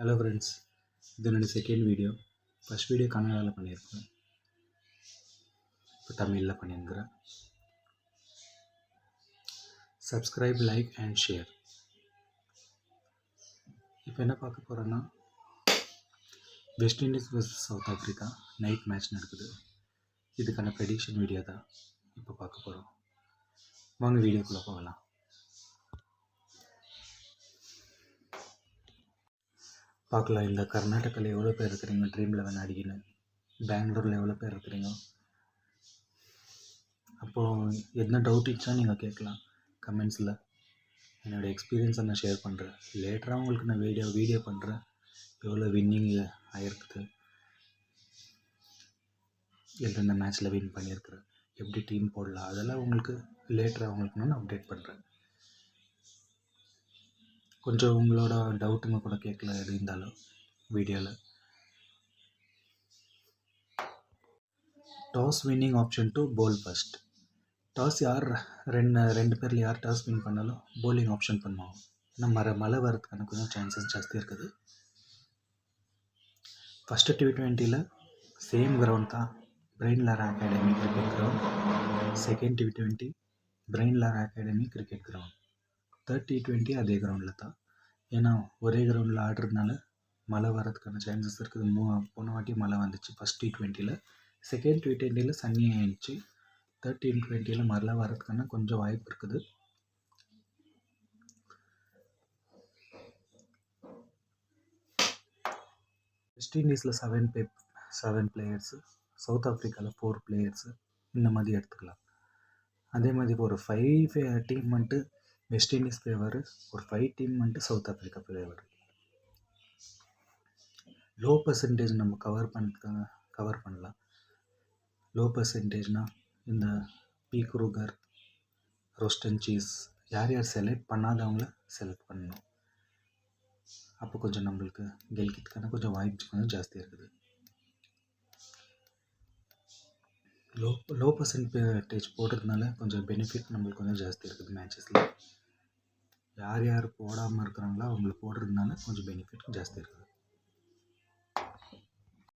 Hello friends, இது என்னோட second video. First video கன்னடாவில் பண்ணியிருக்கேன், இப்போ தமிழில் பண்ணியிருக்கிறேன். Subscribe, like and share. இப்போ என்ன பார்க்க போகிறோன்னா, west Indies vs south Africa night match நடக்குது. இதுக்கான ப்ரெடிக்ஷன் வீடியோ தான் இப்போ பார்க்க போகிறோம். வாங்க வீடியோக்குள்ளே போகலாம். பார்க்கலாம், இந்த கர்நாடகாவில் எவ்வளோ பேர் இருக்கிறீங்க ட்ரீம் 11 அடிக்கணும், பெங்களூரில் எவ்வளோ பேர் இருக்கிறீங்க. அப்போது எதனா டவுட் இருந்துச்சா நீங்கள் கேட்கலாம் கமெண்ட்ஸில். என்னோடய எக்ஸ்பீரியன்ஸை நான் ஷேர் பண்ணுறேன். லேட்டராக உங்களுக்கு நான் வீடியோ பண்ணுறேன், எவ்வளோ வின்னிங் ஆகிருக்குது, எந்தெந்த மேட்ச்சில் வின் பண்ணியிருக்கிறேன், எப்படி டீம் போடலாம், அதெல்லாம் உங்களுக்கு லேட்டராக உங்களுக்கு நான் அப்டேட் பண்ணுறேன். கொஞ்சம் உங்களோட டவுட்டுங்க கூட கேட்கல எது இருந்தாலும் வீடியோவில். Toss winning option to bowl first. Toss யார் ரெண்டு பேரில் யார் டாஸ் வின் பண்ணாலும் போலிங் ஆப்ஷன் பண்ணுவாங்க. ஏன்னா மழை வரதுக்கான கொஞ்சம் சான்சஸ் ஜாஸ்தி இருக்குது. ஃபஸ்ட்டு T20 சேம் கிரவுண்ட் தான், Brian Lara academy cricket ground. Second T20 Brian Lara academy cricket ground. Third T20 அதே கிரவுண்டில் தான். ஏன்னா ஒரே கிரவுண்டில் ஆடுறதுனால மழை வரதுக்கான சான்சஸ் இருக்குது. போன வாட்டி மழை வந்துச்சு first T20. Second T20 Sunny ஆயிடுச்சு. தேர்ட் T20 மழை வரதுக்கான கொஞ்சம் வாய்ப்பு இருக்குது. வெஸ்ட் இண்டீஸில் 7 பிளேயர்ஸு, சவுத் ஆஃப்ரிக்காவில் 4 பிளேயர்ஸு, இந்த மாதிரி எடுத்துக்கலாம். அதே மாதிரி ஒரு 5 டீம் வந்துட்டு வெஸ்ட் இண்டீஸ் ஃபேவர், ஒரு 5 டீம் வந்துட்டு south Africa favour. Low percentage நம்ம கவர் பண்ணலாம். லோ பர்சன்டேஜ்னால் இந்த பி குரூகர், ரோஸ்டன் சீஸ், யார் செலக்ட் பண்ணாதவங்கள செலக்ட் பண்ணணும். அப்போ கொஞ்சம் நம்மளுக்கு கெலிக்கிறதுக்கான கொஞ்சம் வாய்ப்பு கொஞ்சம் ஜாஸ்தியாக இருக்குது. லோ பர்சன்டேஜ் போடுறதுனால கொஞ்சம் பெனிஃபிட் நம்மளுக்கு கொஞ்சம் ஜாஸ்தி இருக்குது மேட்சஸில். யார் போடாமல் இருக்கிறாங்களோ அவங்களுக்கு போடுறதுனால கொஞ்சம் பெனிஃபிட் ஜாஸ்தி இருக்குது.